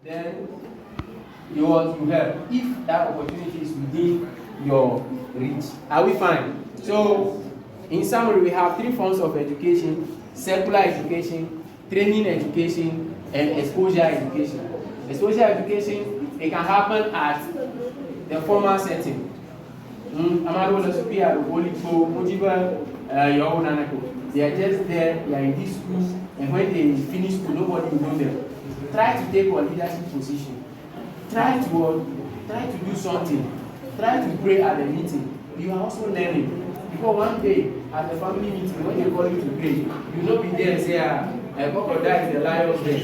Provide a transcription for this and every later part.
then you want to help if that opportunity is within your reach. Are we fine? So, in summary, we have three forms of education: secular education, training education, and exposure education. Exposure education, it can happen at the formal setting. They are just there, they are in this school, and when they finish school, nobody will know them. Try to take a leadership position. Try to do something. Try to pray at the meeting. You are also learning. Because one day at the family meeting, when they call you to pray, you will not be there and say, a crocodile is the lion's den.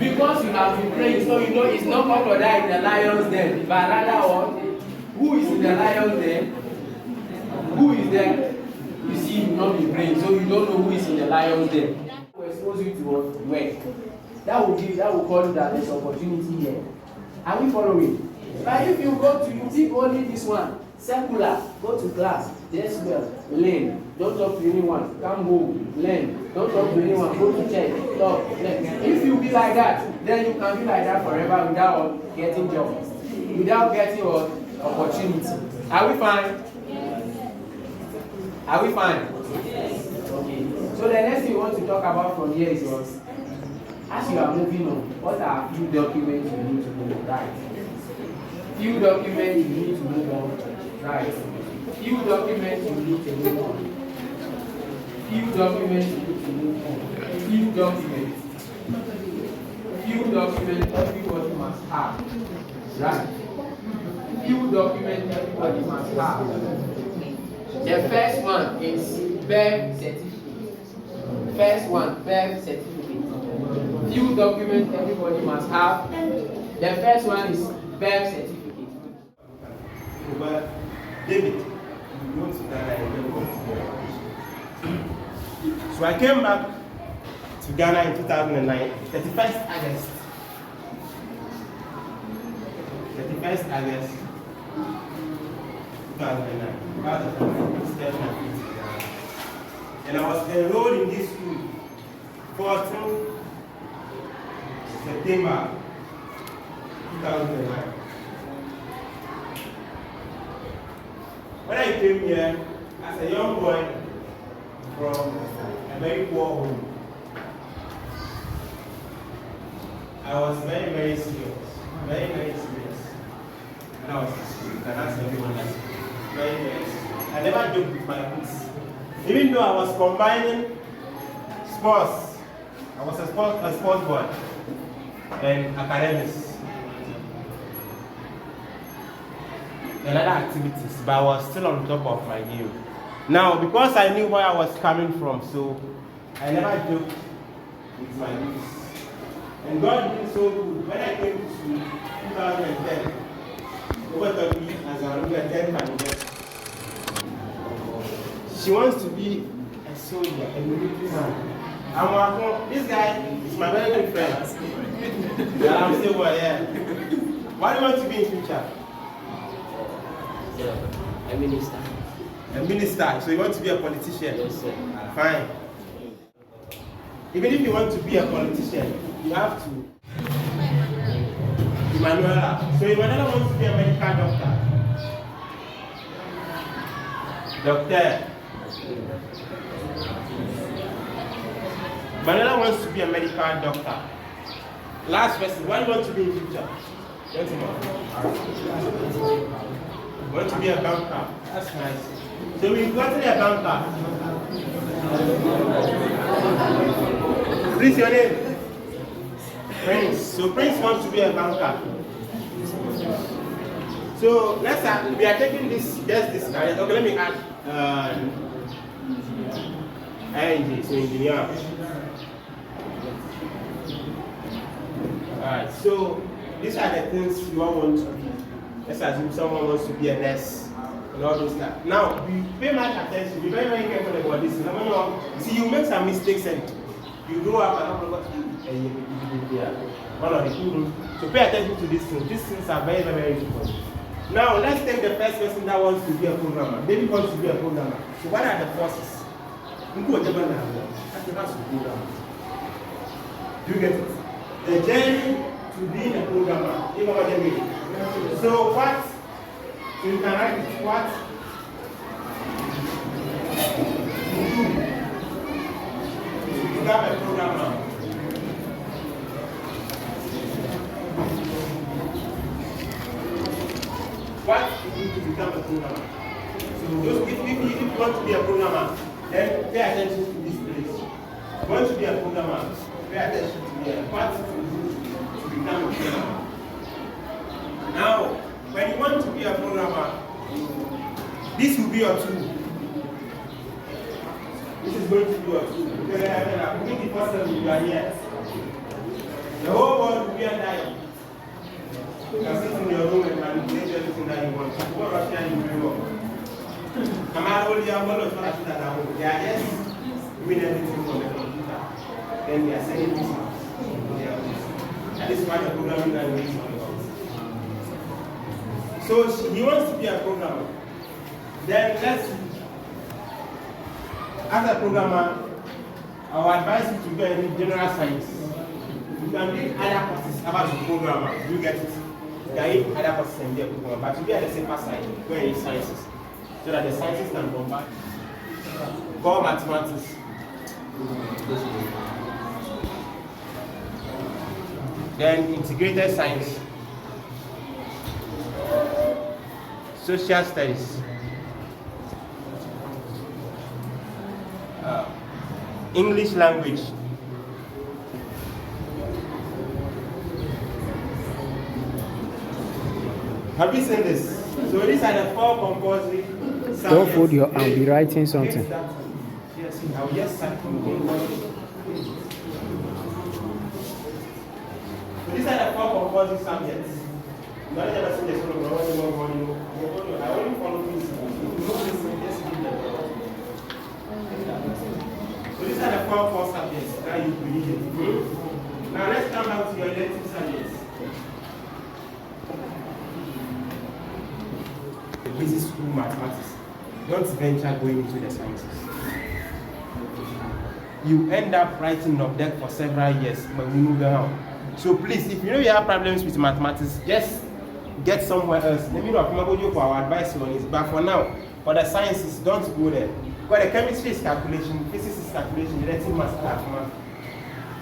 Because you have been praying, so you know it's not crocodile in the lion's den, but rather what? Who is in the lion's den? Who is there? You see, you will not be praying, so you don't know who is in the lion's den. That will expose you to work. That will call you that there's opportunity here. Are we following? But if you pick only this one, secular, go to class, just well, learn, don't talk to anyone, come home, learn, don't talk to anyone, go to church, talk, learn. If you be like that, then you can be like that forever without getting jobs, without getting opportunity. Are we fine? Are we fine? Okay. So the next thing we want to talk about from here is what? As you are moving on, what are few documents you need to move right? Few documents you need to move on right. Few documents you need to move on. Few documents you need to move on. Few documents. Few documents everybody must have. Right. Few documents everybody must have. The first one is birth certificate. First one, birth certificate. Few documents everybody must have. The first one is birth certificate. But David, you want to Ghana and then come to Ghana. So I came back to Ghana in 2009, 31st August. 31st August 2009. And I was enrolled in this school 14 September 2009. When I came here as a young boy from a very poor home, I was very, very serious. Very, very serious. When I was in school, and that's everyone that's very, very serious. I never joked with my books. Even though I was combining sports, I was a sports boy and academics and other activities, but I was still on top of my game. Now, because I knew where I was coming from, so I never joked with my books. And God did so good. When I came to 2010, over to me as a 10 candidate. She wants to be a soldier, a military man. This guy is my very good friend. And I'm still here. What do you want to be in future? A minister. A minister. So you want to be a politician? Yes, sir. Fine. Even if you want to be a politician, you have to. Emanuela. So Emanuela wants to be a medical doctor. Doctor. Emanuela wants to be a medical doctor. Last person, what do you want to be in future? You want to be a banker? That's nice. So we've gotten a banker. Please, your name? Prince. So Prince wants to be a banker. So let's start. We are taking this career. Okay, let me add ING, so engineer. Alright, so these are the things you all want to be. Let's assume someone wants to be a nurse and all those stuff. Now, we pay much attention, be very, very careful about this. See, you make some mistakes and you grow up and one of the two. So pay attention to these things. These things are very, very, very important. Now, let's take the first person that wants to be a programmer. David wants to be a programmer. So what are the forces? Do you get it? The journey to being a programmer. You know what I mean? So what? So you can write it. What? To become a programmer. What you need to become a programmer? So those if you want to be a programmer, then pay attention to this place. If you want to be a programmer, pay attention to the what to do to become a programmer. Now, when you want to be a programmer, this will be your tool. This is going to be your tool. Because within the first level, you are here. The whole world will be under you. You can sit in your room and manipulate everything that you want. What Russian you very well. I'm already a lot of Russian that are home. They are just doing everything on the computer. Then they are sending this out. That is why the programming language is all about. So he wants to be a programmer. Then let's see. As a programmer, I would advise you to go and read general science. You can read other courses about the programmer. You get it? You can read other courses and be a programmer. But to be at the safer side, go and read sciences. So that the sciences can come back. Go mathematics. Then integrated science. Social studies. English language. Have you seen this? So these are the 4 compulsory subjects. Don't fold your arm, be writing something. Yes, I will just start from English. So these are the 4 compulsory subjects. You don't ever see the sort of I only follow principles. If you know this, just give them. So these are the 4 core subjects that you believe in. Now let's come back to your elective subjects. The basic school mathematics. Don't venture going into the sciences. You end up writing up there for several years when you move around. So please, if you know you have problems with mathematics, just get somewhere else. Let me know if I'm going to go for our advice on this. But for now, for the sciences, don't go there. Because the chemistry is calculation, physics is calculation, the writing must calculate.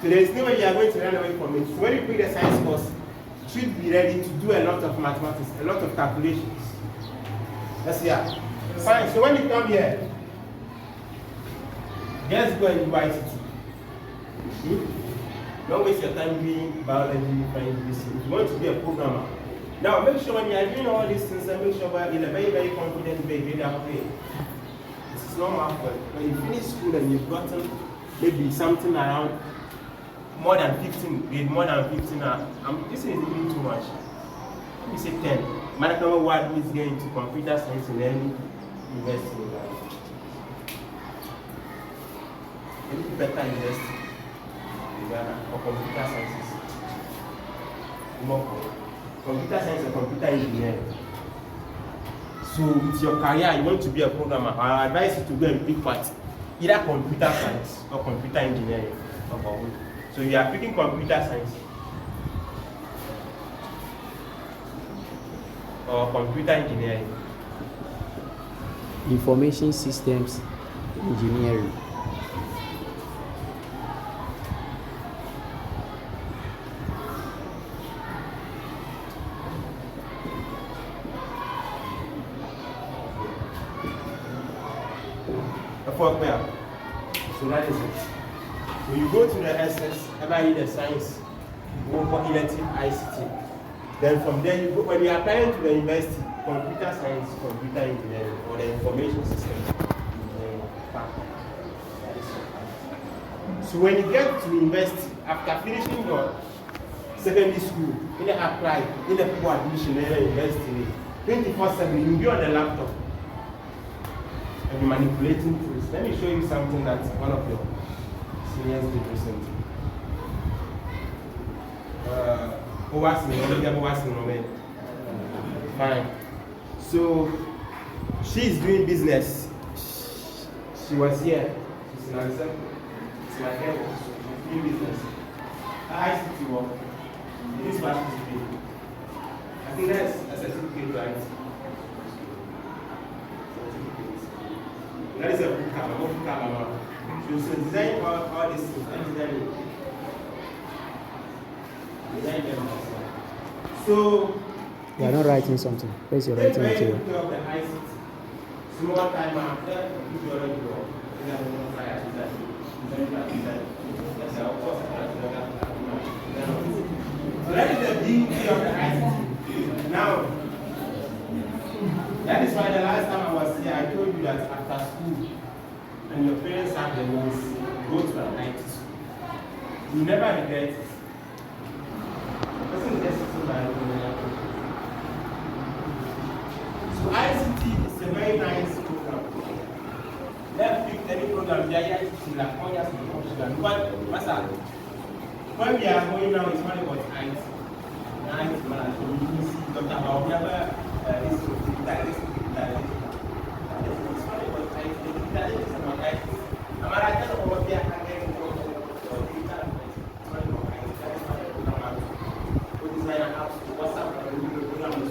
So there is no way you are going to run away from it. So when you pick the science course, you should be ready to do a lot of mathematics, a lot of calculations. That's here. Fine. So when you come here, just go and do ICT. Don't waste your time doing biology, French, if you want to be a programmer. Now make sure when you are doing all these things, make sure you're in a very, very confident way, very happy. This is normal. When you finish school and you've gotten maybe something around more than 15, grade more than 15, this is even too much. Let me say 10. My number one is going to computer science in any university in life. Any better university in Ghana or computer sciences? More computer science and computer engineering. So with your career, you want to be a programmer, I advise you to go and pick part, either computer science or computer engineering. So you are picking computer science or computer engineering. Information systems engineering. So that is it. When you go to the SS, ever the science, you go for elective ICT. Then from there you go, when you are applying to the university, computer science, computer engineering, or the information system engineering. So when you get to university, after finishing your secondary school, you need to apply, you need to go admission in the university, 24/7, you'll be on the laptop. And you're manipulating tools. Let me show you something that one of your seniors did recently. Fine. So she's doing business. She was here. She's in Alexander. It's my girl. She's doing business. ICT work. This participate. I think that's a certificate, right? That is a book camera. So design all these things and design them. So You are not writing something. Where's your writing material? Of the ICT. Small time after you already go. So that is the beauty of the ICT. Now, that is why the last time I was here, I told you that after school, and your parents have the means, go to an IT school. You never regret it. Person is just sitting by so ICT is a very nice program. Let's pick any program there is like all just but when we are going now, it's only about IT. IT management. We see talking about we have this it's only about IT. That is about IT. I'm not telling you what we are getting for design apps, WhatsApp, program is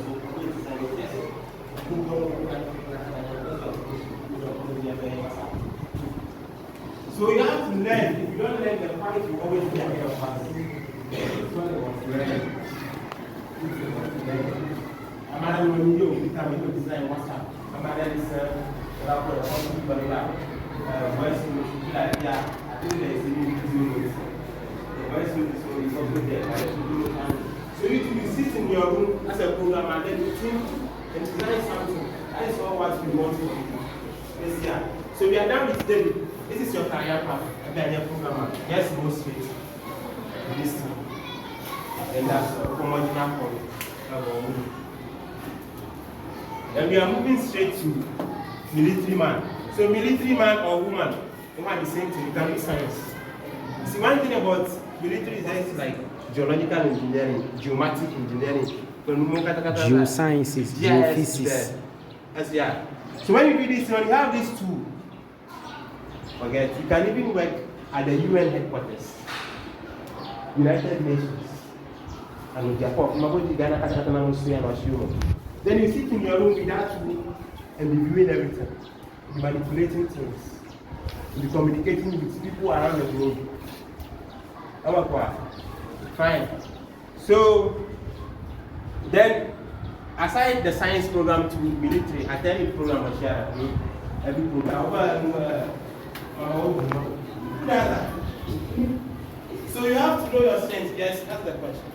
so you have to learn. If you don't learn, the quality will always be ahead of us. I'm going to design WhatsApp. I'm going to design voice note. I think there is a new video. The voice note is also there. So you sit in your room as a programmer and then you think and design something. That is all what we want to do. Yes, yeah. So we are done with today. This is your career path. Again, your programmer. Yes, go straight. This thing. And that's common point. Then we are moving straight to military man. So military man or woman, they have the same thing. It can be science. See, one thing about military is that it's like geological engineering, geomatic engineering, geosciences, geophysics. Yes, yeah. So when you do this, when you have these two, forget, you can even work at the UN headquarters, United Nations, and in Japan. Then you sit in your room with that tool and be viewing everything, be manipulating things, be communicating with people around the globe. Fine. So then, aside the science program to military, at any program I share, every program. So you have to know your strengths. Yes, that's the question.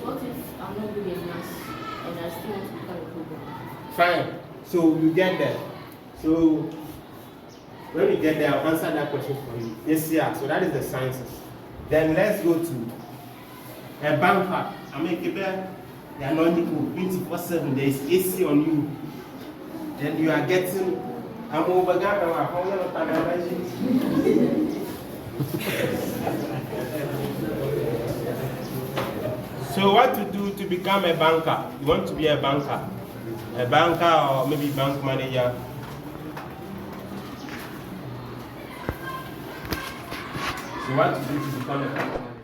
What if I'm not good in maths and I still want to become a programmer? Fine. So you get there. So when we get there, I'll answer that question for you. Yes, yeah. So that is the sciences. Then let's go to a banker. I make it there. They are not equal. 24/7. There is AC on you. Then you are getting. I'm over. So what to do to become a banker? You want to be a banker or maybe bank manager. So what to do to become a banker?